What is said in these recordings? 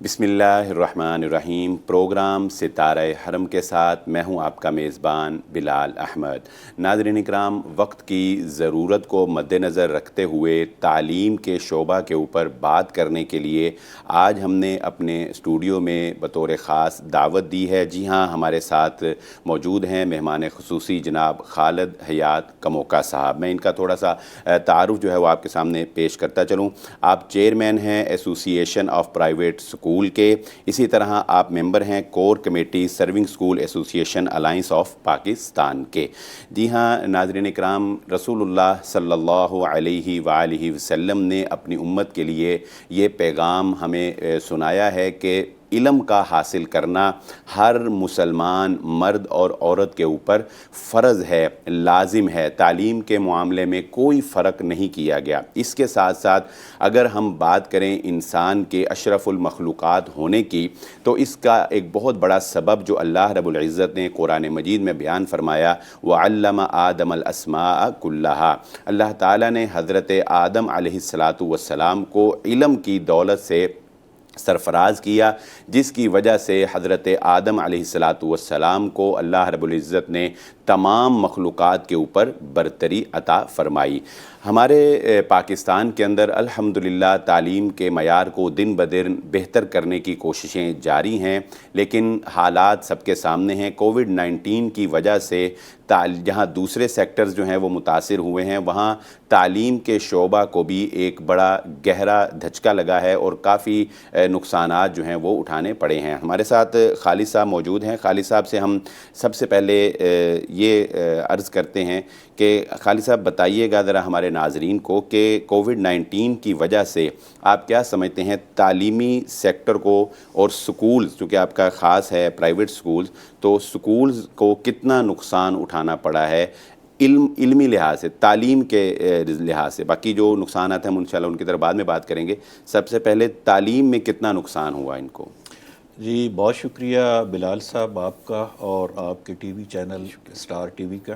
بسم اللہ الرحمن الرحیم۔ پروگرام ستارہ حرم کے ساتھ میں ہوں آپ کا میزبان بلال احمد۔ ناظرین اکرام، وقت کی ضرورت کو مد نظر رکھتے ہوئے تعلیم کے شعبہ کے اوپر بات کرنے کے لیے آج ہم نے اپنے اسٹوڈیو میں بطور خاص دعوت دی ہے۔ جی ہاں، ہمارے ساتھ موجود ہیں مہمان خصوصی جناب خالد حیات کموکا صاحب۔ میں ان کا تھوڑا سا تعارف جو ہے وہ آپ کے سامنے پیش کرتا چلوں۔ آپ چیئرمین ہیں ایسوسی ایشن آف پرائیویٹ اسکول کے، اسی طرح آپ ممبر ہیں کور کمیٹی سرونگ اسکول ایسوسی ایشن الائنس آف پاکستان کے۔ جی ہاں ناظرین اکرام، رسول اللہ صلی اللہ علیہ وآلہ وسلم نے اپنی امت کے لیے یہ پیغام ہمیں سنایا ہے کہ علم کا حاصل کرنا ہر مسلمان مرد اور عورت کے اوپر فرض ہے، لازم ہے۔ تعلیم کے معاملے میں کوئی فرق نہیں کیا گیا۔ اس کے ساتھ ساتھ اگر ہم بات کریں انسان کے اشرف المخلوقات ہونے کی، تو اس کا ایک بہت بڑا سبب جو اللہ رب العزت نے قرآن مجید میں بیان فرمایا، وَعَلَّمَ آدَمَ الْأَسْمَاءَ كُلَّهَا، اللہ تعالیٰ نے حضرت آدم علیہ السلام کو علم کی دولت سے سرفراز کیا، جس کی وجہ سے حضرت آدم علیہ السلام کو اللہ رب العزت نے تمام مخلوقات کے اوپر برتری عطا فرمائی۔ ہمارے پاکستان کے اندر الحمدللہ تعلیم کے معیار کو دن بدن بہتر کرنے کی کوششیں جاری ہیں، لیکن حالات سب کے سامنے ہیں۔ کووڈ-19 کی وجہ سے جہاں دوسرے سیکٹرز جو ہیں وہ متاثر ہوئے ہیں، وہاں تعلیم کے شعبہ کو بھی ایک بڑا گہرا دھچکا لگا ہے اور کافی نقصانات جو ہیں وہ اٹھانے پڑے ہیں۔ ہمارے ساتھ خالد صاحب موجود ہیں۔ خالد صاحب سے ہم سب سے پہلے یہ عرض کرتے ہیں کہ خالد صاحب بتائیے گا ذرا ہمارے ناظرین کو کہ کووڈ-19 کی وجہ سے آپ کیا سمجھتے ہیں تعلیمی سیکٹر کو اور سکولز، چونکہ آپ کا خاص ہے پرائیویٹ سکولز، تو سکولز کو کتنا نقصان اٹھانا پڑا ہے علمی لحاظ سے، تعلیم کے لحاظ سے؟ باقی جو نقصانات ہیں ہم انشاءاللہ ان کی طرف بعد میں بات کریں گے۔ سب سے پہلے تعلیم میں کتنا نقصان ہوا ان کو؟ جی بہت شکریہ بلال صاحب آپ کا اور آپ کے T V channel star T V کا۔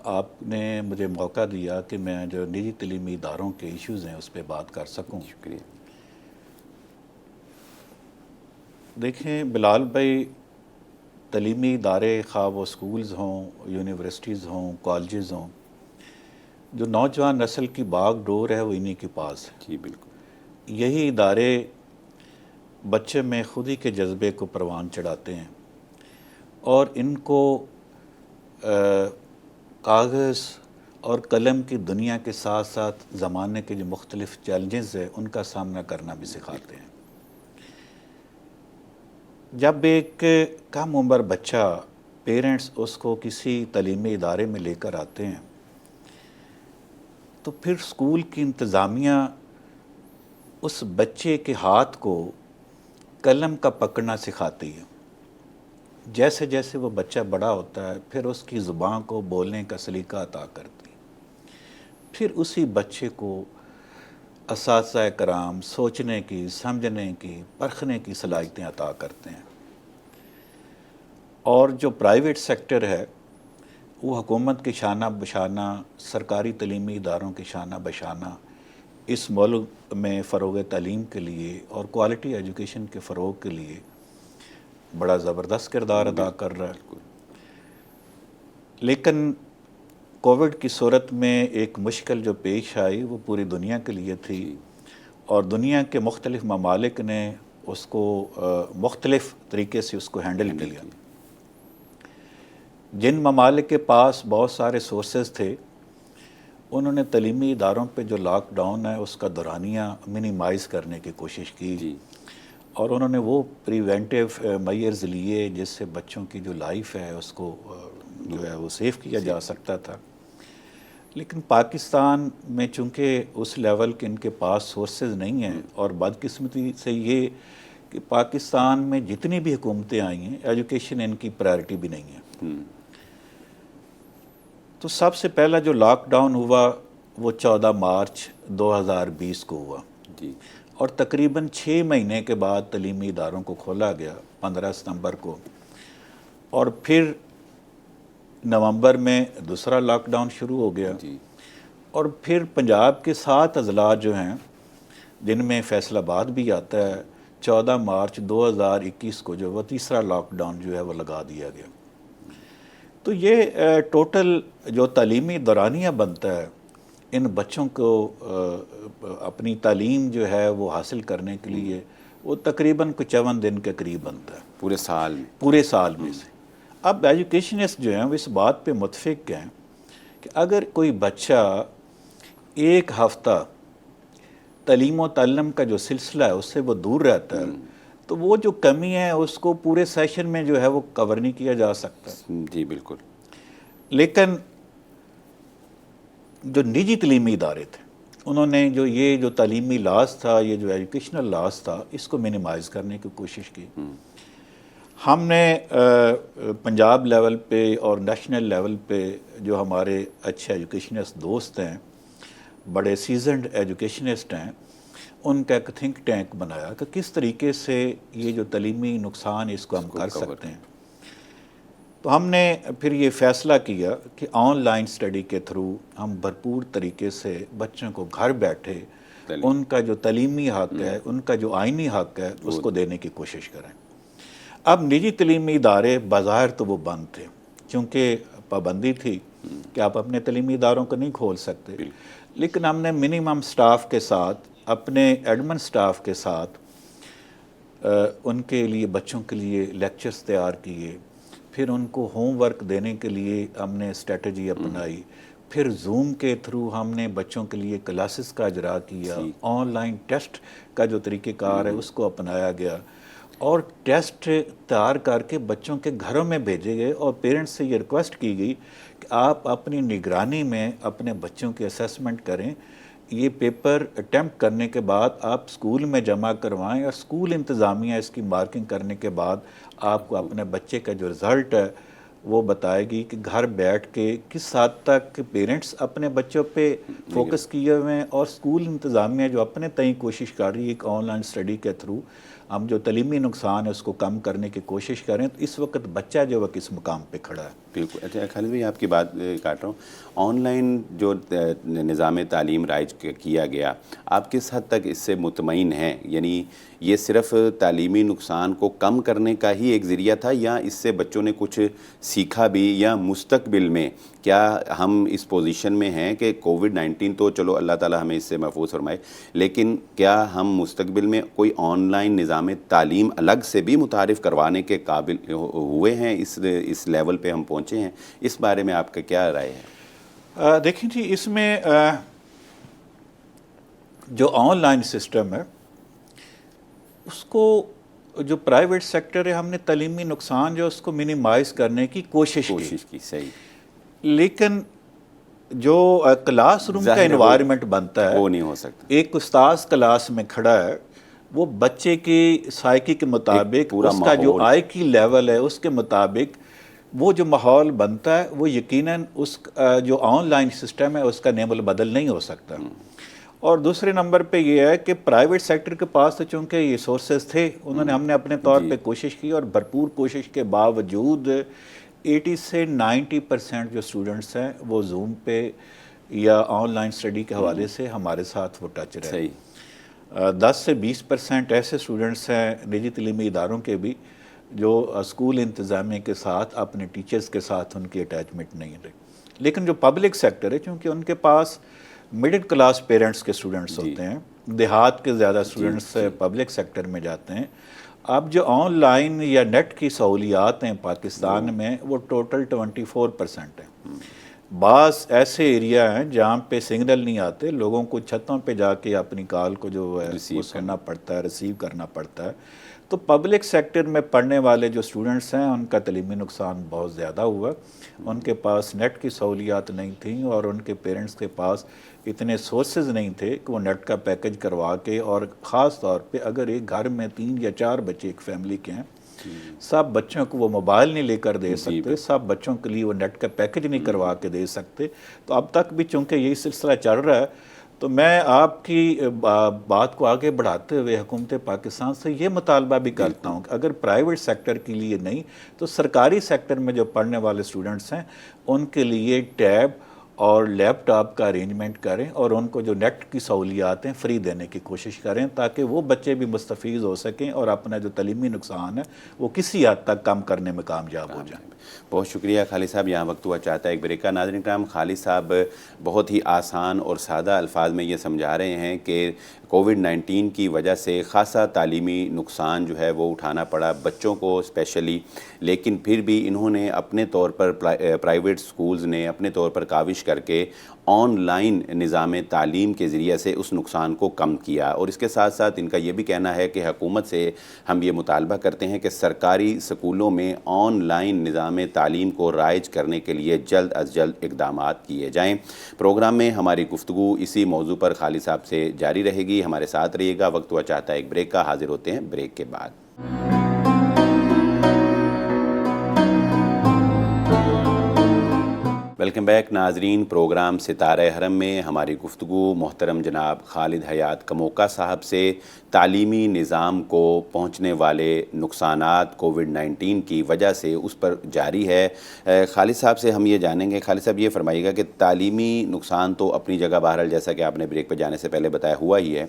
آپ نے مجھے موقع دیا کہ میں جو نجی تعلیمی اداروں کے ایشوز ہیں اس پہ بات کر سکوں۔ شکریہ۔ دیکھیں بلال بھائی، تعلیمی ادارے خواہ وہ سکولز ہوں، یونیورسٹیز ہوں، کالجز ہوں، جو نوجوان نسل کی باغ ڈور ہے وہ انہی کے پاس ہے۔ جی بالکل۔ یہی ادارے بچے میں خودی کے جذبے کو پروان چڑھاتے ہیں اور ان کو کاغذ اور قلم کی دنیا کے ساتھ ساتھ زمانے کے جو مختلف چیلنجز ہیں ان کا سامنا کرنا بھی سکھاتے ہیں۔ جب ایک کم عمر بچہ پیرنٹس اس کو کسی تعلیمی ادارے میں لے کر آتے ہیں تو پھر اسکول کی انتظامیہ اس بچے کے ہاتھ کو قلم کا پکڑنا سکھاتی ہے۔ جیسے جیسے وہ بچہ بڑا ہوتا ہے پھر اس کی زبان کو بولنے کا سلیقہ عطا کرتی ہے۔ پھر اسی بچے کو اساتذہ کرام سوچنے کی، سمجھنے کی، پرکھنے کی صلاحیتیں عطا کرتے ہیں۔ اور جو پرائیویٹ سیکٹر ہے وہ حکومت کے شانہ بشانہ، سرکاری تعلیمی اداروں کے شانہ بشانہ اس ملک میں فروغ تعلیم کے لیے اور کوالٹی ایجوکیشن کے فروغ کے لیے بڑا زبردست کردار ادا کر رہا ہے۔ لیکن کووڈ کی صورت میں ایک مشکل جو پیش آئی وہ پوری دنیا کے لیے تھی، اور دنیا کے مختلف ممالک نے اس کو مختلف طریقے سے اس کو ہینڈل کیا۔ جن ممالک کے پاس بہت سارے سورسز تھے انہوں نے تعلیمی اداروں پہ جو لاک ڈاؤن ہے اس کا دورانیہ منیمائز کرنے کی کوشش کی، اور انہوں نے وہ پریونٹیو میئرز لیے جس سے بچوں کی جو لائف ہے اس کو جو ہے وہ سیف کیا جا سکتا تھا۔ لیکن پاکستان میں چونکہ اس لیول کے ان کے پاس سورسز نہیں ہیں، اور بدقسمتی سے یہ کہ پاکستان میں جتنی بھی حکومتیں آئی ہیں ایجوکیشن ان کی پرائرٹی بھی نہیں ہے۔ تو سب سے پہلا جو لاک ڈاؤن ہوا وہ 14 مارچ 2020 کو ہوا، اور تقریباً 6 مہینے کے بعد تعلیمی اداروں کو کھولا گیا 15 ستمبر کو، اور پھر نومبر میں دوسرا لاک ڈاؤن شروع ہو گیا۔ اور پھر پنجاب کے 7 اضلاع جو ہیں جن میں فیصل آباد بھی آتا ہے، 14 مارچ 2021 کو جو وہ تیسرا لاک ڈاؤن جو ہے وہ لگا دیا گیا. تو یہ ٹوٹل جو تعلیمی دورانیہ بنتا ہے ان بچوں کو اپنی تعلیم جو ہے وہ حاصل کرنے کے لیے وہ تقریباً 55 دن کے قریب بنتا ہے پورے سال میں سے. اب ایجوکیشنسٹ جو ہیں وہ اس بات پہ متفق ہیں کہ اگر کوئی بچہ ایک ہفتہ تعلیم و تعلم کا جو سلسلہ ہے اس سے وہ دور رہتا ہے تو وہ جو کمی ہے اس کو پورے سیشن میں جو ہے وہ کور نہیں کیا جا سکتا. جی بالکل. لیکن جو نجی تعلیمی ادارے تھے انہوں نے جو تعلیمی لاس تھا, یہ جو ایجوکیشنل لاس تھا, اس کو منیمائز کرنے کی کوشش کی. ہم نے پنجاب لیول پہ اور نیشنل لیول پہ جو ہمارے اچھے ایجوکیشنسٹ دوست ہیں, بڑے سیزنڈ ایجوکیشنسٹ ہیں, ان کا ایک تھنک ٹینک بنایا کہ کس طریقے سے یہ جو تعلیمی نقصان اس کو ہم کر سکتے ہیں. تو ہم نے پھر یہ فیصلہ کیا کہ آن لائن اسٹڈی کے تھرو ہم بھرپور طریقے سے بچوں کو گھر بیٹھے ان کا جو تعلیمی حق ہے, ان کا جو آئینی حق ہے, اس کو دینے کی کوشش کریں. اب نجی تعلیمی ادارے بظاہر تو وہ بند تھے چونکہ پابندی تھی کہ آپ اپنے تعلیمی اداروں کو نہیں کھول سکتے, لیکن ہم نے منیمم سٹاف کے ساتھ, اپنے ایڈمن سٹاف کے ساتھ ان کے لیے بچوں کے لیے لیکچرز تیار کیے. پھر ان کو ہوم ورک دینے کے لیے ہم نے اسٹریٹجی اپنائی. پھر زوم کے تھرو ہم نے بچوں کے لیے کلاسز کا اجرا کیا. آن لائن ٹیسٹ کا جو طریقہ کار ہے اس کو اپنایا گیا اور ٹیسٹ تیار کر کے بچوں کے گھروں میں بھیجے گئے اور پیرنٹس سے یہ ریکویسٹ کی گئی کہ آپ اپنی نگرانی میں اپنے بچوں کی اسیسمنٹ کریں. یہ پیپر اٹیمپٹ کرنے کے بعد آپ اسکول میں جمع کروائیں اور اسکول انتظامیہ اس کی مارکنگ کرنے کے بعد آپ کو اپنے بچے کا جو رزلٹ ہے وہ بتائے گی کہ گھر بیٹھ کے کس حد تک پیرنٹس اپنے بچوں پہ فوکس کیے ہوئے ہیں اور اسکول انتظامیہ جو اپنے تئیں کوشش کر رہی ہے کہ آن لائن اسٹڈی کے تھرو ہم جو تعلیمی نقصان ہے اس کو کم کرنے کی کوشش کریں. تو اس وقت بچہ جو وہ کس مقام پہ کھڑا ہے. بالکل. اچھا خالد بھائی آپ کی بات کاٹ رہا ہوں, آن لائن جو نظام تعلیم رائج کیا گیا آپ کس حد تک اس سے مطمئن ہیں؟ یعنی یہ صرف تعلیمی نقصان کو کم کرنے کا ہی ایک ذریعہ تھا یا اس سے بچوں نے کچھ سیکھا بھی, یا مستقبل میں کیا ہم اس پوزیشن میں ہیں کہ کووڈ-19 تو چلو اللہ تعالیٰ ہمیں اس سے محفوظ فرمائے, لیکن کیا ہم مستقبل میں کوئی آن لائن نظام تعلیم الگ سے بھی متعارف کروانے کے قابل ہوئے ہیں؟ اس لیول پہ ہم پہنچے ہیں؟ اس بارے میں آپ کا کیا رائے ہے؟ دیکھیں جی, اس میں جو آن لائن سسٹم ہے اس کو جو پرائیویٹ سیکٹر ہے ہم نے تعلیمی نقصان جو اس کو منیمائز کرنے کی کوشش کی. صحیح. لیکن جو کلاس روم کا انوائرمنٹ بنتا ہے وہ نہیں ہو سکتا. ایک استاذ کلاس میں کھڑا ہے, وہ بچے کی سائیکی کے مطابق اس کا جو آئی کی لیول ہے اس کے مطابق وہ جو ماحول بنتا ہے وہ یقیناً اس جو آن لائن سسٹم ہے اس کا نعم البدل نہیں ہو سکتا. اور دوسرے نمبر پہ یہ ہے کہ پرائیویٹ سیکٹر کے پاس تو چونکہ یہ سورسز تھے, ہم نے اپنے طور پہ کوشش کی اور بھرپور کوشش کے باوجود 80 سے 90% جو اسٹوڈنٹس ہیں وہ زوم پہ یا آن لائن اسٹڈی کے حوالے سے ہمارے ساتھ وہ ٹچ رہے. 10 سے 20% ایسے اسٹوڈنٹس ہیں نجی تعلیمی اداروں کے بھی جو اسکول انتظامیہ کے ساتھ اپنے ٹیچرز کے ساتھ ان کی اٹیچمنٹ نہیں رہی. لیکن جو پبلک سیکٹر ہے چونکہ ان کے پاس مڈل کلاس پیرنٹس کے اسٹوڈنٹس ہوتے ہیں, دیہات کے زیادہ اسٹوڈنٹس پبلک سیکٹر میں جاتے ہیں. اب جو آن لائن یا نیٹ کی سہولیات ہیں پاکستان میں وہ ٹوٹل 24% ہیں. بعض ایسے ایریا ہیں جہاں پہ سگنل نہیں آتے, لوگوں کو چھتوں پہ جا کے اپنی کال کو جو ہے وہ سننا پڑتا ہے, ریسیو کرنا پڑتا ہے. تو پبلک سیکٹر میں پڑھنے والے جو اسٹوڈنٹس ہیں ان کا تعلیمی نقصان بہت زیادہ ہوا. ان کے پاس نیٹ کی سہولیات نہیں تھیں اور ان کے پیرنٹس کے پاس اتنے سورسز نہیں تھے کہ وہ نیٹ کا پیکج کروا کے, اور خاص طور پہ اگر ایک گھر میں 3 یا 4 بچے ایک فیملی کے ہیں, سب بچوں کو وہ موبائل نہیں لے کر دے سکتے, سب بچوں کے لیے وہ نیٹ کا پیکج نہیں کروا کے دے سکتے. تو اب تک بھی چونکہ یہی سلسلہ چل رہا ہے, تو میں آپ کی بات کو آگے بڑھاتے ہوئے حکومت پاکستان سے یہ مطالبہ بھی کرتا ہوں کہ اگر پرائیویٹ سیکٹر کے لیے نہیں تو سرکاری سیکٹر میں جو پڑھنے والے اسٹوڈنٹس ہیں ان کے لیے ٹیب اور لیپ ٹاپ کا ارینجمنٹ کریں اور ان کو جو نیٹ کی سہولیات ہیں فری دینے کی کوشش کریں تاکہ وہ بچے بھی مستفیض ہو سکیں اور اپنا جو تعلیمی نقصان ہے وہ کسی حد تک کم کرنے میں کامیاب ہو جائیں۔ بہت شکریہ خالد صاحب، یہاں وقت ہوا چاہتا ہے ایک بریک کا۔ ناظرین کرام، خالد صاحب بہت ہی آسان اور سادہ الفاظ میں یہ سمجھا رہے ہیں کہ کووڈ-19 کی وجہ سے خاصا تعلیمی نقصان جو ہے وہ اٹھانا پڑا بچوں کو اسپیشلی، لیکن پھر بھی انہوں نے اپنے طور پر پرائیویٹ سکولز نے اپنے طور پر کاوش کر کے آن لائن نظام تعلیم کے ذریعے سے اس نقصان کو کم کیا، اور اس کے ساتھ ساتھ ان کا یہ بھی کہنا ہے کہ حکومت سے ہم یہ مطالبہ کرتے ہیں کہ سرکاری سکولوں میں آن لائن نظام تعلیم کو رائج کرنے کے لیے جلد از جلد اقدامات کیے جائیں۔ پروگرام میں ہماری گفتگو اسی موضوع پر خالد صاحب سے جاری رہے گی، ہمارے ساتھ رہیے گا۔ وقت ہوا چاہتا ہے ایک بریک کا، حاضر ہوتے ہیں بریک کے بعد۔ ویلکم بیک ناظرین، پروگرام ستارہ حرم میں ہماری گفتگو محترم جناب خالد حیات کموکا صاحب سے تعلیمی نظام کو پہنچنے والے نقصانات کووڈ-19 کی وجہ سے اس پر جاری ہے۔ خالد صاحب سے ہم یہ جانیں گے، خالد صاحب یہ فرمائیے گا کہ تعلیمی نقصان تو اپنی جگہ بہرحال جیسا کہ آپ نے بریک پہ جانے سے پہلے بتایا ہوا ہی ہے،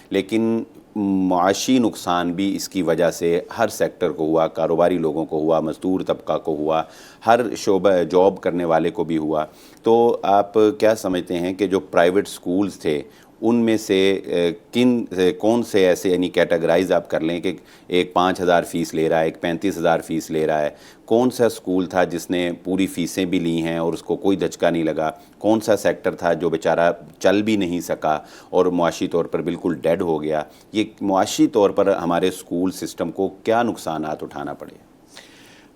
لیکن معاشی نقصان بھی اس کی وجہ سے ہر سیکٹر کو ہوا، کاروباری لوگوں کو ہوا، مزدور طبقہ کو ہوا، ہر شعبہ جاب کرنے والے کو بھی ہوا۔ تو آپ کیا سمجھتے ہیں کہ جو پرائیویٹ سکولز تھے ان میں سے کون سے ایسے یعنی کیٹیگرائز آپ کر لیں کہ ایک 5,000 فیس لے رہا ہے، ایک 35,000 فیس لے رہا ہے، کون سا سکول تھا جس نے پوری فیسیں بھی لی ہیں اور اس کو کوئی دھچکا نہیں لگا، کون سا سیکٹر تھا جو بیچارہ چل بھی نہیں سکا اور معاشی طور پر بالکل ڈیڈ ہو گیا؟ یہ معاشی طور پر ہمارے سکول سسٹم کو کیا نقصانات اٹھانا پڑے؟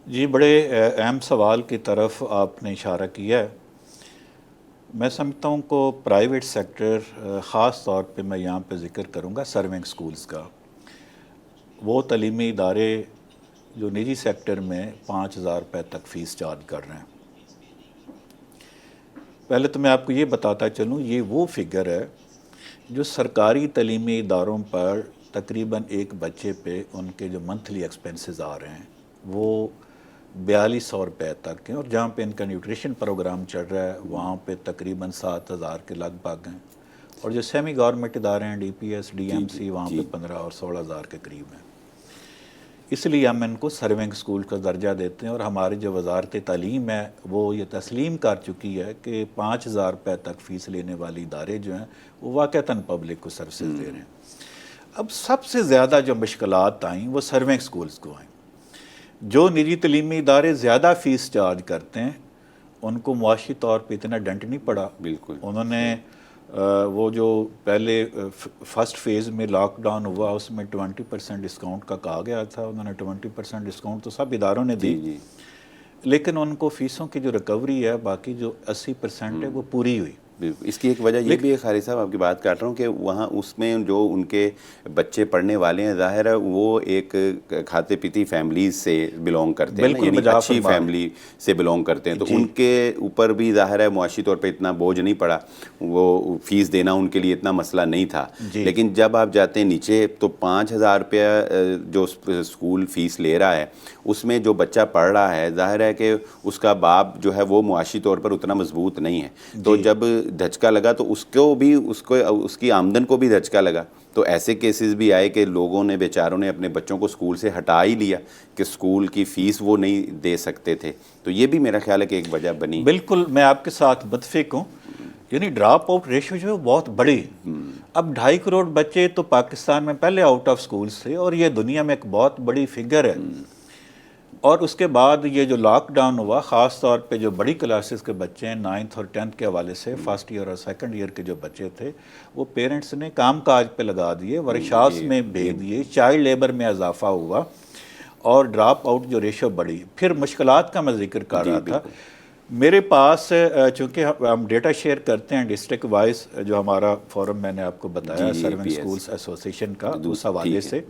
جی، بڑے اہم سوال کی طرف آپ نے اشارہ کیا ہے۔ میں سمجھتا ہوں کہ پرائیویٹ سیکٹر، خاص طور پہ میں یہاں پہ ذکر کروں گا سرونگ سکولز کا، وہ تعلیمی ادارے جو نجی سیکٹر میں 5,000 روپے تک فیس چارج کر رہے ہیں۔ پہلے تو میں آپ کو یہ بتاتا چلوں، یہ وہ فگر ہے جو سرکاری تعلیمی اداروں پر تقریباً ایک بچے پہ ان کے جو منتھلی ایکسپنسز آ رہے ہیں وہ 4,200 روپے تک ہیں، اور جہاں پہ ان کا نیوٹریشن پروگرام چل رہا ہے وہاں پہ تقریباً 7,000 کے لگ بھگ ہیں، اور جو سیمی گورنمنٹ ادارے ہیں DPS DMC وہاں پہ 15 اور 16,000 کے قریب ہیں۔ اس لیے ہم ان کو سرونگ سکول کا درجہ دیتے ہیں، اور ہماری جو وزارت تعلیم ہے وہ یہ تسلیم کر چکی ہے کہ 5,000 روپے تک فیس لینے والی ادارے جو ہیں وہ واقعتاً پبلک کو سروسز دے رہے ہیں۔ اب سب سے زیادہ جو مشکلات آئیں وہ سرونگ سکولز کو آئیں۔ جو نجی تعلیمی ادارے زیادہ فیس چارج کرتے ہیں ان کو معاشی طور پہ اتنا ڈنٹ نہیں پڑا۔ بالکل، انہوں نے وہ جو پہلے فرسٹ فیز میں لاک ڈاؤن ہوا اس میں 20% ڈسکاؤنٹ کا کہا گیا تھا، انہوں نے 20% ڈسکاؤنٹ تو سب اداروں نے دی، لیکن ان کو فیسوں کی جو ریکوری ہے باقی جو 80% ہے وہ پوری ہوئی۔ اس کی ایک وجہ یہ بھی ہے خالد صاحب، آپ کی بات کاٹ رہا ہوں، کہ وہاں اس میں جو ان کے بچے پڑھنے والے ہیں ظاہر ہے وہ ایک کھاتے پیتی فیملیز سے بلونگ کرتے ہیں، یعنی اچھی فیملی سے بلونگ کرتے ہیں، تو ان کے اوپر بھی ظاہر ہے معاشی طور پہ اتنا بوجھ نہیں پڑا، وہ فیس دینا ان کے لیے اتنا مسئلہ نہیں تھا۔ لیکن جب آپ جاتے ہیں نیچے تو 5,000 روپیہ جو اسکول فیس لے رہا ہے اس میں جو بچہ پڑھ رہا ہے ظاہر ہے کہ اس کا باپ جو ہے وہ معاشی طور پر اتنا مضبوط نہیں ہے، تو جب دھچکا لگا تو اس کی آمدن کو بھی دھچکا لگا، تو ایسے کیسز بھی آئے کہ لوگوں نے بیچاروں نے اپنے بچوں کو اسکول سے ہٹا ہی لیا کہ اسکول کی فیس وہ نہیں دے سکتے تھے، تو یہ بھی میرا خیال ہے کہ ایک وجہ بنی۔ بالکل میں آپ کے ساتھ متفق ہوں، یعنی ڈراپ آؤٹ ریشو جو ہے بہت بڑی، اب 2.5 کروڑ بچے تو پاکستان میں پہلے آؤٹ آف سکولز تھے، اور یہ دنیا میں ایک بہت بڑی فگر ہے۔ اور اس کے بعد یہ جو لاک ڈاؤن ہوا خاص طور پہ جو بڑی کلاسز کے بچے ہیں 9th اور 10th کے حوالے سے، فرسٹ ایئر اور سیکنڈ ایئر کے جو بچے تھے وہ پیرنٹس نے کام کاج پہ لگا دیے، ورکشاپس میں بھیج دیے، چائلڈ لیبر میں اضافہ ہوا اور ڈراپ آؤٹ جو ریشو بڑھی۔ پھر مشکلات کا میں ذکر کر رہا تھا، میرے پاس چونکہ ہم ڈیٹا شیئر کرتے ہیں ڈسٹرکٹ وائز، جو ہمارا فورم میں نے آپ کو بتایا سرونگ سکولز ایسوسی ایشن کا، اس حوالے سے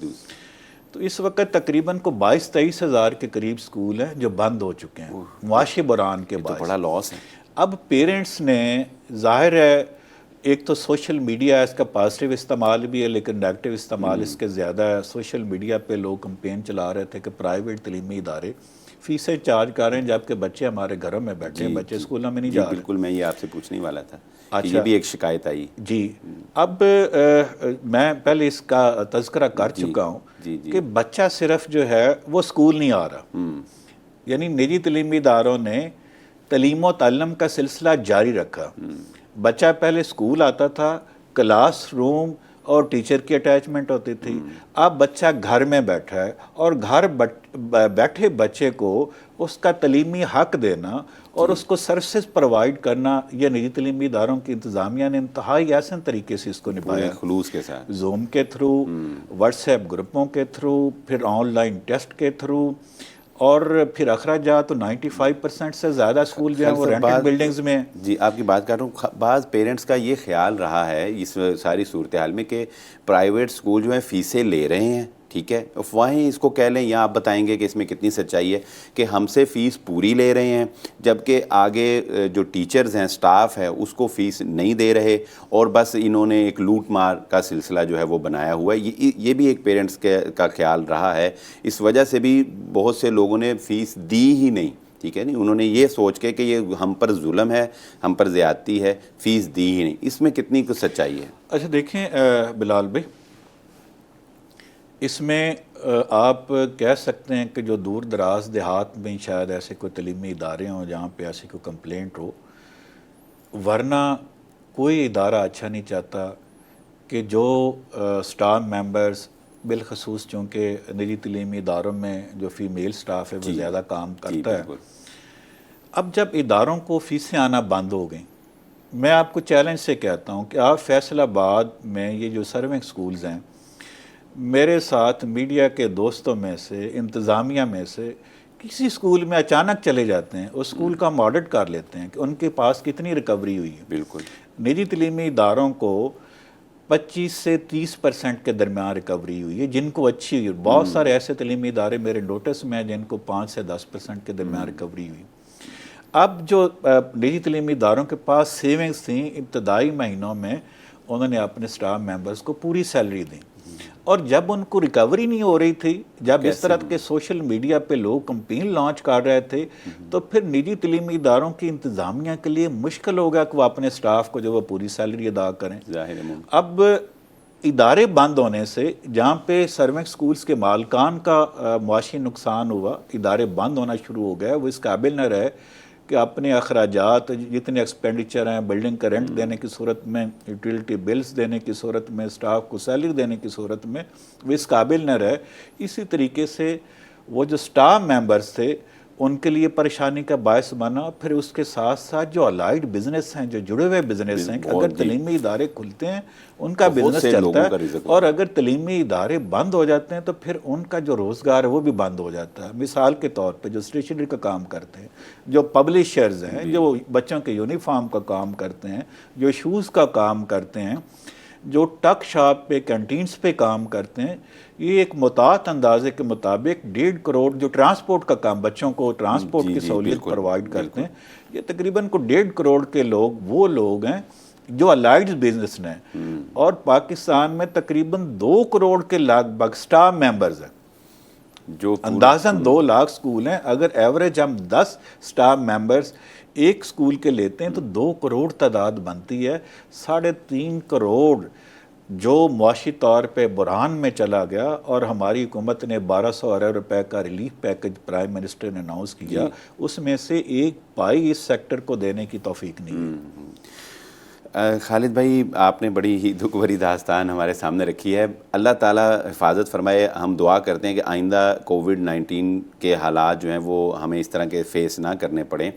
تو اس وقت تقریباً کو 22-23 ہزار کے قریب سکول ہیں جو بند ہو چکے ہیں معاشی بحران کے بعد۔ بڑا لاس ہے۔ اب پیرنٹس نے ظاہر ہے ایک تو سوشل میڈیا اس کا پازیٹیو استعمال بھی ہے لیکن نیگیٹو استعمال اس کے زیادہ ہے. سوشل میڈیا پہ لوگ کمپین چلا رہے تھے کہ پرائیویٹ تعلیمی ادارے فیسیں چارج کر رہے ہیں جبکہ بچے ہمارے گھروں میں بیٹھے ہیں, بچے اسکولوں میں نہیں جا رہے. بالکل, میں یہ آپ سے پوچھنے والا تھا کہ یہ بھی ایک شکایت آئی. جی, اب میں پہلے اس کا تذکرہ کر چکا ہوں کہ بچہ صرف جو ہے وہ اسکول نہیں آ رہا, یعنی نجی تعلیمی اداروں نے تعلیم و تعلم کا سلسلہ جاری رکھا. بچہ پہلے اسکول آتا تھا, کلاس روم اور ٹیچر کی اٹیچمنٹ ہوتی تھی. اب بچہ گھر میں بیٹھا ہے اور گھر بیٹھے بچے کو اس کا تعلیمی حق دینا اور اس کو سروسز پرووائڈ کرنا, یہ نجی تعلیمی اداروں کی انتظامیہ نے انتہائی احسن طریقے سے اس کو نبھایا, خلوص کے ساتھ, زوم کے تھرو, واٹس ایپ گروپوں کے تھرو, پھر آن لائن ٹیسٹ کے تھرو, اور پھر اخراجات تو 95% سے زیادہ اسکول جو ہیں وہ رینٹڈ بلڈنگز میں. جی, آپ کی بات کر رہا ہوں. بعض پیرنٹس کا یہ خیال رہا ہے اس ساری صورتحال میں کہ پرائیویٹ اسکول جو ہیں فیسیں لے رہے ہیں, ٹھیک ہے, وہیں اس کو کہہ لیں یا آپ بتائیں گے کہ اس میں کتنی سچائی ہے کہ ہم سے فیس پوری لے رہے ہیں جبکہ آگے جو ٹیچرز ہیں, سٹاف ہے, اس کو فیس نہیں دے رہے اور بس انہوں نے ایک لوٹ مار کا سلسلہ جو ہے وہ بنایا ہوا ہے. یہ بھی ایک پیرنٹس کا خیال رہا ہے. اس وجہ سے بھی بہت سے لوگوں نے فیس دی ہی نہیں, ٹھیک ہے نہیں, انہوں نے یہ سوچ کے کہ یہ ہم پر ظلم ہے, ہم پر زیادتی ہے, فیس دی ہی نہیں. اس میں کتنی کچھ سچائی ہے؟ اچھا دیکھیں بلال بھائی, اس میں آپ کہہ سکتے ہیں کہ جو دور دراز دیہات میں شاید ایسے کوئی تعلیمی ادارے ہوں جہاں پہ ایسی کوئی کمپلینٹ ہو, ورنہ کوئی ادارہ اچھا نہیں چاہتا کہ جو سٹاف ممبرز, بالخصوص چونکہ نجی تعلیمی اداروں میں جو فیمیل سٹاف ہے وہ زیادہ کام کرتا ہے. اب جب اداروں کو فیسیں آنا بند ہو گئیں, میں آپ کو چیلنج سے کہتا ہوں کہ آپ فیصل آباد میں یہ جو سرونگ سکولز ہیں, میرے ساتھ میڈیا کے دوستوں میں سے, انتظامیہ میں سے کسی اسکول میں اچانک چلے جاتے ہیں, اس اسکول کا ہم آڈٹ کر لیتے ہیں کہ ان کے پاس کتنی ریکوری ہوئی ہے. بالکل, نجی تعلیمی اداروں کو 25 سے 30% کے درمیان ریکوری ہوئی ہے جن کو اچھی ہوئی. بہت سارے ایسے تعلیمی ادارے میرے نوٹس میں ہیں جن کو 5 سے 10% کے درمیان ریکوری ہوئی. اب جو نجی تعلیمی اداروں کے پاس سیونگز تھیں, ابتدائی مہینوں میں انہوں نے اپنے سٹاف ممبرز کو پوری سیلری دی, اور جب ان کو ریکوری نہیں ہو رہی تھی, جب اس طرح کے سوشل میڈیا پہ لوگ کمپین لانچ کر رہے تھے, تو پھر نجی تعلیمی اداروں کی انتظامیہ کے لیے مشکل ہوگا کہ وہ اپنے سٹاف کو جو وہ پوری سیلری ادا کریں. اب ادارے بند ہونے سے جہاں پہ سرونگ سکولز کے مالکان کا معاشی نقصان ہوا, ادارے بند ہونا شروع ہو گئے, وہ اس قابل نہ رہے کہ اپنے اخراجات جتنے ایکسپینڈیچر ہیں, بلڈنگ کا رینٹ دینے کی صورت میں, یوٹیلٹی بلز دینے کی صورت میں, سٹاف کو سیلری دینے کی صورت میں, وہ اس قابل نہ رہے. اسی طریقے سے وہ جو سٹاف ممبرز تھے ان کے لیے پریشانی کا باعث بنا. پھر اس کے ساتھ ساتھ جو الائڈ بزنس ہیں, جو جڑے ہوئے بزنس ہیں, اگر تعلیمی ادارے کھلتے ہیں ان کا بزنس چلتا ہے, اور اگر تعلیمی ادارے بند ہو جاتے ہیں تو پھر ان کا جو روزگار ہے وہ بھی بند ہو جاتا ہے. مثال کے طور پہ جو اسٹیشنری کا کام کرتے ہیں, جو پبلشرز ہیں, جو بچوں کے یونیفارم کا کام کرتے ہیں, جو شوز کا کام کرتے ہیں, جو ٹک شاپ پہ, کینٹینز پہ کام کرتے ہیں, یہ ایک محتاط اندازے کے مطابق 1.5 کروڑ جو ٹرانسپورٹ کا کام, بچوں کو ٹرانسپورٹ کی سہولیت پرووائڈ کرتے ہیں, یہ تقریباً 1.5 کروڑ کے لوگ وہ لوگ ہیں جو الائڈ بزنس ہیں, اور پاکستان میں تقریباً 2 کروڑ کے لگ بھگ سٹاف ممبرز ہیں, جو اندازاً 2 لاکھ سکول ہیں. اگر ایوریج ہم 10 سٹاف ممبرز ایک سکول کے لیتے ہیں تو 2 کروڑ تعداد بنتی ہے. 3.5 کروڑ جو معاشی طور پہ بحران میں چلا گیا, اور ہماری حکومت نے 1200 ارب روپے کا ریلیف پیکج پرائم منسٹر نے اناؤنس کیا, اس میں سے 1 پائی اس سیکٹر کو دینے کی توفیق نہیں ہے. خالد بھائی, آپ نے بڑی ہی دکھ بھری داستان ہمارے سامنے رکھی ہے. اللہ تعالیٰ حفاظت فرمائے. ہم دعا کرتے ہیں کہ آئندہ کووڈ-19 کے حالات جو ہیں وہ ہمیں اس طرح کے فیس نہ کرنے پڑیں.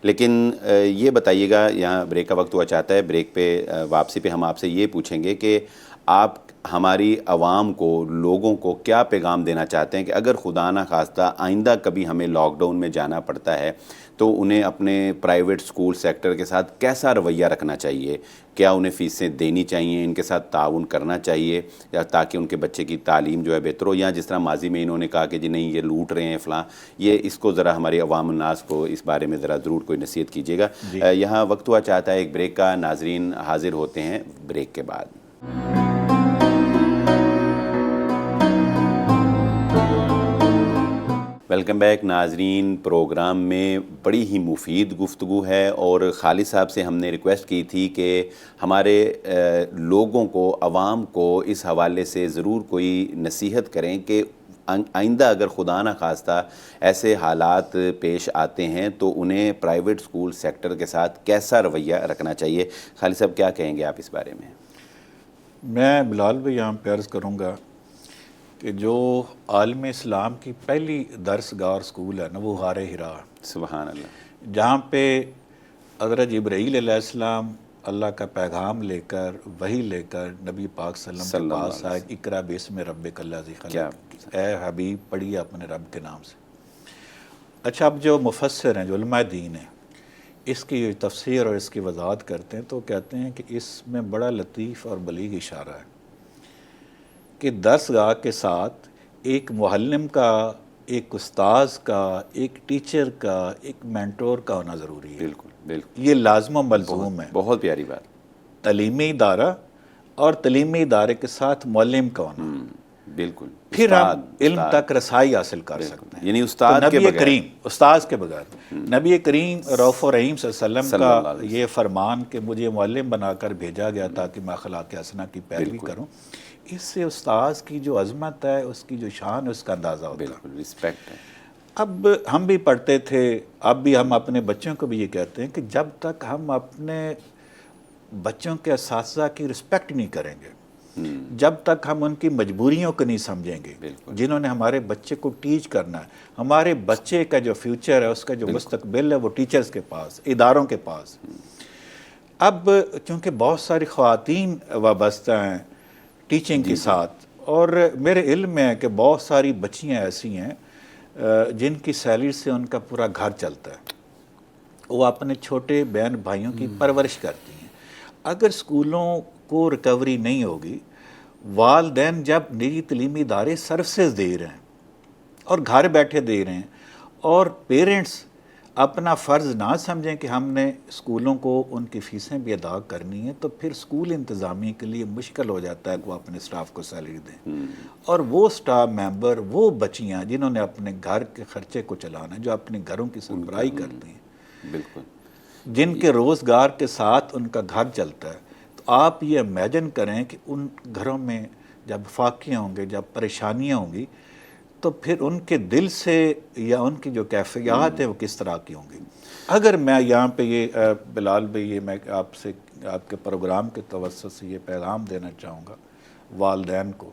لیکن یہ بتائیے گا, یہاں بریک کا وقت ہوا چاہتا ہے, بریک پہ واپسی پہ ہم آپ سے یہ پوچھیں گے کہ آپ ہماری عوام کو، لوگوں کو کیا پیغام دینا چاہتے ہیں کہ اگر خدا نہ خواستہ آئندہ کبھی ہمیں لاک ڈاؤن میں جانا پڑتا ہے تو انہیں اپنے پرائیویٹ سکول سیکٹر کے ساتھ کیسا رویہ رکھنا چاہیے؟ کیا انہیں فیسیں دینی چاہیے، ان کے ساتھ تعاون کرنا چاہیے یا تاکہ ان کے بچے کی تعلیم جو ہے بہتر ہو؟ یا جس طرح ماضی میں انہوں نے کہا کہ جی نہیں یہ لوٹ رہے ہیں فلاں، یہ اس کو ذرا ہمارے عوام الناس کو اس بارے میں ذرا ضرور کوئی نصیحت کیجیے گا۔ یہاں وقت ہوا چاہتا ہے ایک بریک کا، ناظرین حاضر ہوتے ہیں بریک کے بعد۔ ویلکم بیک ناظرین، پروگرام میں بڑی ہی مفید گفتگو ہے اور خالد صاحب سے ہم نے ریکویسٹ کی تھی کہ ہمارے لوگوں کو، عوام کو اس حوالے سے ضرور کوئی نصیحت کریں کہ آئندہ اگر خدا نہ خواستہ ایسے حالات پیش آتے ہیں تو انہیں پرائیویٹ سکول سیکٹر کے ساتھ کیسا رویہ رکھنا چاہیے۔ خالد صاحب کیا کہیں گے آپ اس بارے میں؟ میں بلال بھائی یہاں پہ عرض کروں گا کہ جو عالم اسلام کی پہلی درس گاہ اور سکول ہے نا، وہ غار حرا، سبحان اللہ، جہاں پہ حضرت جبرائیل علیہ السلام اللہ کا پیغام لے کر، وحی لے کر نبی پاک صلی اللہ علیہ وسلم کے پاس آئے، اقرا باسم ربک الذی خلق، اے حبیب پڑھیے اپنے رب کے نام سے۔ اچھا، اب جو مفسر ہیں، جو علماء دین ہیں، اس کی تفسیر اور اس کی وضاحت کرتے ہیں تو کہتے ہیں کہ اس میں بڑا لطیف اور بلیغ اشارہ ہے کہ درس گاہ کے ساتھ ایک معلم کا، ایک استاذ کا، ایک ٹیچر کا، ایک مینٹور کا ہونا ضروری ہے۔ بالکل بالکل، یہ لازم و ملزوم ہے۔ بہت پیاری بات۔ تعلیمی ادارہ اور تعلیمی ادارے کے ساتھ معلم کا ہونا، بالکل، پھر ہم علم تک رسائی حاصل کر سکتے ہیں۔ یعنی استاد کے نبی بغیر، کریم، استاذ کے بغیر، نبی کریم رؤوف و رحیم صلی اللہ علیہ وسلم کا یہ فرمان کہ مجھے معلم بنا کر بھیجا گیا تاکہ میں اخلاق حسنہ کی پیروی کروں، اس سے استاذ کی جو عظمت ہے، اس کی جو شان ہے، اس کا اندازہ ہوتا ہے۔ بالکل رسپیکٹ ہے۔ اب ہم بھی پڑھتے تھے، اب بھی ہم اپنے بچوں کو بھی یہ کہتے ہیں کہ جب تک ہم اپنے بچوں کے اساتذہ کی رسپیکٹ نہیں کریں گے، جب تک ہم ان کی مجبوریوں کو نہیں سمجھیں گے، جنہوں نے ہمارے بچے کو ٹیچ کرنا ہے، ہمارے بچے کا جو فیوچر ہے، اس کا جو مستقبل ہے، وہ ٹیچرز کے پاس، اداروں کے پاس۔ اب چونکہ بہت ساری خواتین وابستہ ہیں ٹیچنگ کے ساتھ، اور میرے علم میں ہے کہ بہت ساری بچیاں ایسی ہیں جن کی سیلری سے ان کا پورا گھر چلتا ہے، وہ اپنے چھوٹے بہن بھائیوں کی پرورش کرتی ہیں۔ اگر سکولوں کو ریکوری نہیں ہوگی، والدین جب نجی تعلیمی ادارے سروسز دے رہے ہیں اور گھر بیٹھے دے رہے ہیں، اور پیرنٹس اپنا فرض نہ سمجھیں کہ ہم نے اسکولوں کو ان کی فیسیں بھی ادا کرنی ہیں، تو پھر اسکول انتظامیہ کے لیے مشکل ہو جاتا ہے کہ وہ اپنے اسٹاف کو سیلری دیں، اور وہ اسٹاف ممبر، وہ بچیاں جنہوں نے اپنے گھر کے خرچے کو چلانا ہے، جو اپنے گھروں کی سربراہی کرتی ہیں، بالکل، جن کے روزگار کے ساتھ ان کا گھر چلتا ہے، تو آپ یہ امیجن کریں کہ ان گھروں میں جب فاقیاں ہوں گے، جب پریشانیاں ہوں گی، تو پھر ان کے دل سے یا ان کی جو کیفیات ہیں وہ کس طرح کی ہوں گی۔ اگر میں یہاں پہ یہ بلال بھائی، یہ میں آپ سے، آپ کے پروگرام کے توسط سے یہ پیغام دینا چاہوں گا والدین کو،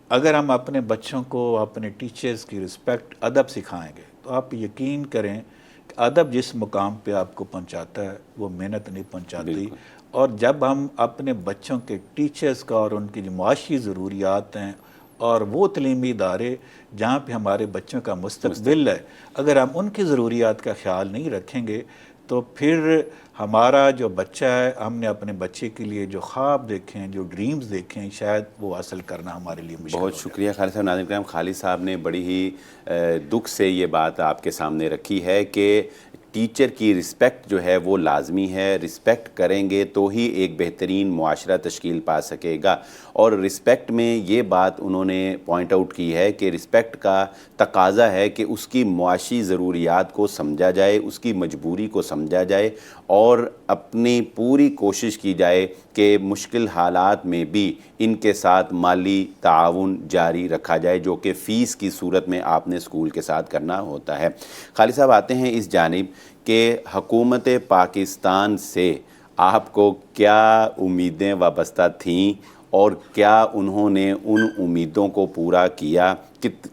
اگر ہم اپنے بچوں کو، اپنے ٹیچرز کی رسپیکٹ، ادب سکھائیں گے، تو آپ یقین کریں کہ ادب جس مقام پہ آپ کو پہنچاتا ہے وہ محنت نہیں پہنچاتی۔ اور جب ہم اپنے بچوں کے ٹیچرز کا اور ان کی جو معاشی ضروریات ہیں، اور وہ تعلیمی ادارے جہاں پہ ہمارے بچوں کا مستقبل ہے، اگر ہم ان کی ضروریات کا خیال نہیں رکھیں گے، تو پھر ہمارا جو بچہ ہے، ہم نے اپنے بچے کے لیے جو خواب دیکھے ہیں، جو ڈریمز دیکھے ہیں، شاید وہ حاصل کرنا ہمارے لیے مشکل ہو جائے۔ بہت شکریہ خالد صاحب۔ ناظرین کرام، خالد صاحب نے بڑی ہی دکھ سے یہ بات آپ کے سامنے رکھی ہے کہ ٹیچر کی رسپیکٹ جو ہے وہ لازمی ہے، رسپیکٹ کریں گے تو ہی ایک بہترین معاشرہ تشکیل پا سکے گا، اور رسپیکٹ میں یہ بات انہوں نے پوائنٹ آؤٹ کی ہے کہ رسپیکٹ کا تقاضا ہے کہ اس کی معاشی ضروریات کو سمجھا جائے، اس کی مجبوری کو سمجھا جائے، اور اپنی پوری کوشش کی جائے کہ مشکل حالات میں بھی ان کے ساتھ مالی تعاون جاری رکھا جائے، جو کہ فیس کی صورت میں آپ نے اسکول کے ساتھ کرنا ہوتا ہے۔ خالد صاحب آتے ہیں اس جانب کہ حکومت پاکستان سے آپ کو کیا امیدیں وابستہ تھیں اور کیا انہوں نے ان امیدوں کو پورا کیا؟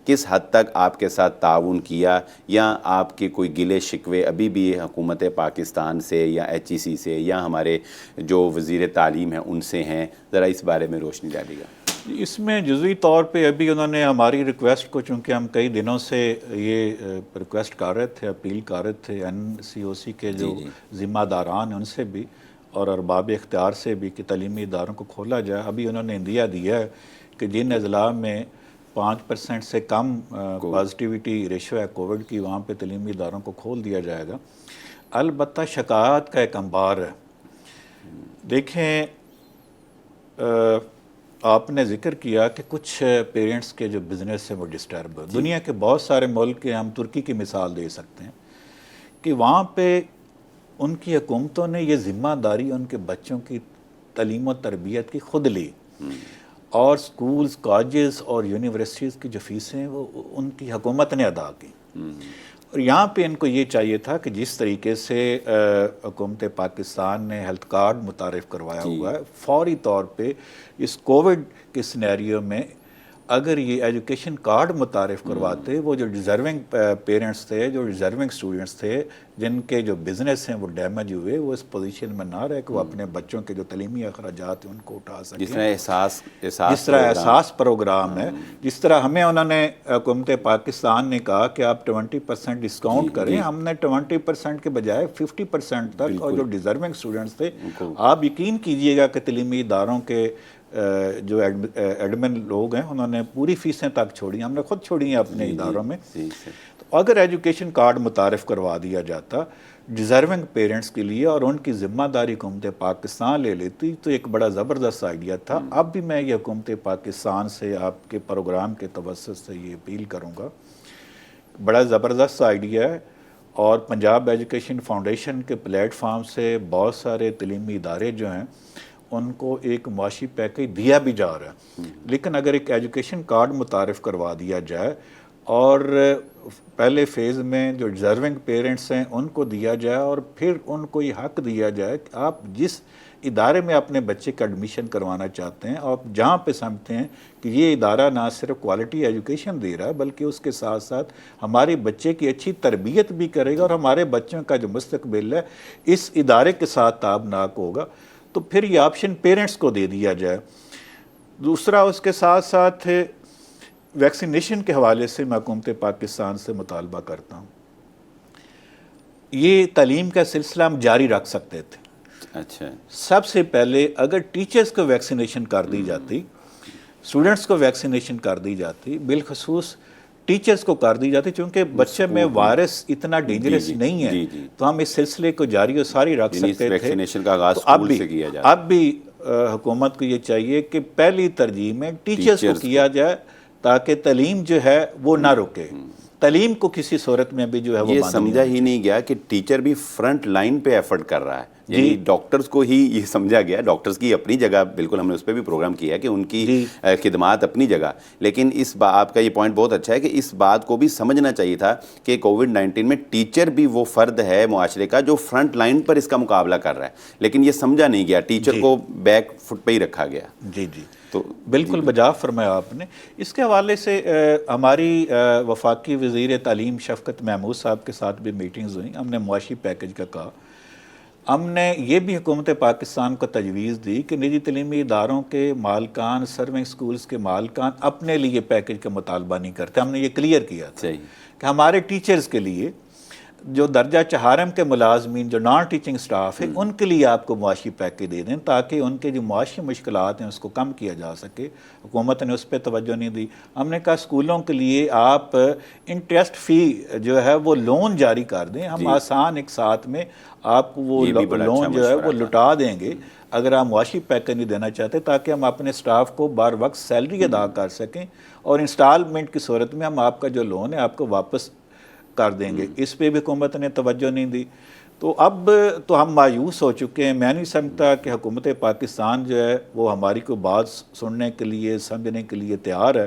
کس حد تک آپ کے ساتھ تعاون کیا، یا آپ کے کوئی گلے شکوے ابھی بھی حکومت پاکستان سے یا HEC سے یا ہمارے جو وزیر تعلیم ہیں ان سے ہیں؟ ذرا اس بارے میں روشنی ڈالیے گا۔ اس میں جزوی طور پہ ابھی انہوں نے ہماری ریکویسٹ کو، چونکہ ہم کئی دنوں سے یہ ریکویسٹ کر رہے تھے، اپیل کر رہے تھے NCOC کے جو ذمہ داران ہیں ان سے بھی اور ارباب اختیار سے بھی کہ تعلیمی اداروں کو کھولا جائے، ابھی انہوں نے عندیہ دیا ہے کہ جن اضلاع میں 5% سے کم پازیٹیوٹی ریشو ہے کووڈ کی، وہاں پہ تعلیمی اداروں کو کھول دیا جائے گا۔ البتہ شکایات کا ایک انبار ہے۔ دیکھیں، آپ نے ذکر کیا کہ کچھ پیرنٹس کے جو بزنس ہے وہ ڈسٹرب ہے۔ دنیا کے بہت سارے ملک ہیں، ہم ترکی کی مثال دے سکتے ہیں کہ وہاں پہ ان کی حکومتوں نے یہ ذمہ داری ان کے بچوں کی تعلیم و تربیت کی خود لی، اور سکولز، کالجز اور یونیورسٹیز کی جو فیسیں ہیں وہ ان کی حکومت نے ادا کی۔ اور یہاں پہ ان کو یہ چاہیے تھا کہ جس طریقے سے حکومت پاکستان نے ہیلتھ کارڈ متعارف کروایا ہوا ہے، فوری طور پہ اس کووڈ کے سینیریو میں اگر یہ ایجوکیشن کارڈ متعارف کرواتے، وہ جو ڈیزرونگ پیرنٹس تھے، جو ڈیزرونگ اسٹوڈنٹس تھے، جن کے جو بزنس ہیں وہ ڈیمیج ہوئے، وہ اس پوزیشن میں نہ رہے کہ وہ اپنے بچوں کے جو تعلیمی اخراجات ہیں ان کو اٹھا سکیں۔ جس طرح احساس پروگرام ہے، جس طرح ہمیں انہوں نے حکومت پاکستان نے کہا کہ آپ 20% ڈسکاؤنٹ کریں، ہم نے 20% کے بجائے 50% تک، اور جو ڈیزرونگ اسٹوڈنٹس تھے، آپ یقین کیجئے گا کہ تعلیمی اداروں کے جو ایڈمن لوگ ہیں انہوں نے پوری فیسیں تک چھوڑی، ہم نے خود چھوڑی ہیں اپنے اداروں میں۔ تو اگر ایجوکیشن کارڈ متعارف کروا دیا جاتا ڈیزرونگ پیرنٹس کے لیے اور ان کی ذمہ داری حکومت پاکستان لے لیتی، تو ایک بڑا زبردست آئیڈیا تھا۔ اب بھی میں یہ حکومت پاکستان سے آپ کے پروگرام کے توسط سے یہ اپیل کروں گا، بڑا زبردست آئیڈیا ہے، اور پنجاب ایجوکیشن فاؤنڈیشن کے پلیٹ فارم سے بہت سارے تعلیمی ادارے جو ہیں ان کو ایک معاشی پیکیج دیا بھی جا رہا ہے، لیکن اگر ایک ایجوکیشن کارڈ متعارف کروا دیا جائے اور پہلے فیز میں جو ڈیزرونگ پیرنٹس ہیں ان کو دیا جائے، اور پھر ان کو یہ حق دیا جائے کہ آپ جس ادارے میں اپنے بچے کا ایڈمیشن کروانا چاہتے ہیں، آپ جہاں پہ سمجھتے ہیں کہ یہ ادارہ نہ صرف کوالٹی ایجوکیشن دے رہا ہے بلکہ اس کے ساتھ ساتھ ہمارے بچے کی اچھی تربیت بھی کرے گا اور ہمارے بچوں کا جو مستقبل ہے اس ادارے کے ساتھ تابناک ہوگا، تو پھر یہ آپشن پیرنٹس کو دے دیا جائے۔ دوسرا، اس کے ساتھ ساتھ ویکسینیشن کے حوالے سے میں حکومت پاکستان سے مطالبہ کرتا ہوں، یہ تعلیم کا سلسلہ ہم جاری رکھ سکتے تھے۔ اچھا، سب سے پہلے اگر ٹیچرز کو ویکسینیشن کر دی جاتی، اسٹوڈنٹس کو ویکسینیشن کر دی جاتی، بالخصوص ٹیچرز کو کر دی جاتی، چونکہ بچے میں وائرس اتنا ڈینجرس نہیں ہے، تو ہم اس سلسلے کو جاری و ساری رکھ سکتے تھے۔ ویکسینیشن کا آغاز اسکول سے کیا جاتا ہے۔ اب بھی حکومت کو یہ چاہیے کہ پہلی ترجیح میں ٹیچرز کو کیا جائے تاکہ تعلیم جو ہے وہ نہ رکے، تعلیم کو کسی صورت میں بھی جو ہے وہ یہ سمجھا ہی نہیں گیا کہ ٹیچر بھی فرنٹ لائن پہ ایفرٹ کر رہا ہے، یعنی ڈاکٹرز کو ہی یہ سمجھا گیا، ڈاکٹرز کی اپنی جگہ، بالکل ہم نے اس پہ بھی پروگرام کیا کہ ان کی خدمات اپنی جگہ، لیکن اس آپ کا یہ پوائنٹ بہت اچھا ہے کہ اس بات کو بھی سمجھنا چاہیے تھا کہ کووڈ-19 میں ٹیچر بھی وہ فرد ہے معاشرے کا جو فرنٹ لائن پر اس کا مقابلہ کر رہا ہے، لیکن یہ سمجھا نہیں گیا، ٹیچر کو بیک فٹ پہ ہی رکھا گیا۔ جی تو بالکل بجا فرمایا آپ نے۔ اس کے حوالے سے ہماری وفاقی وزیر تعلیم شفقت محمود صاحب کے ساتھ بھی میٹنگز ہوئیں، ہم نے معاشی پیکیج کا کہا، ہم نے یہ بھی حکومت پاکستان کو تجویز دی کہ نجی تعلیمی اداروں کے مالکان، سرونگ سکولز کے مالکان اپنے لیے پیکیج کا مطالبہ نہیں کرتے، ہم نے یہ کلیئر کیا تھا کہ ہمارے ٹیچرز کے لیے، جو درجہ چہارم کے ملازمین، جو نان ٹیچنگ سٹاف ہے، ان کے لیے آپ کو معاشی پیکیج دے دیں تاکہ ان کے جو معاشی مشکلات ہیں اس کو کم کیا جا سکے۔ حکومت نے اس پہ توجہ نہیں دی۔ ہم نے کہا اسکولوں کے لیے آپ انٹرسٹ فی جو ہے وہ لون جاری کر دیں، ہم آسان ایک ساتھ میں آپ کو وہ لون جو ہے وہ لٹا دیں گے اگر آپ معاشی پیکیج نہیں دینا چاہتے، تاکہ ہم اپنے سٹاف کو بر وقت سیلری ادا کر سکیں، اور انسٹالمنٹ کی صورت میں ہم آپ کا جو لون ہے آپ کو واپس کر دیں گے۔ اس پہ بھی حکومت نے توجہ نہیں دی۔ تو اب تو ہم مایوس ہو چکے ہیں، میں نہیں سمجھتا کہ حکومت پاکستان جو ہے وہ ہماری کوئی بات سننے کے لیے، سمجھنے کے لیے تیار ہے۔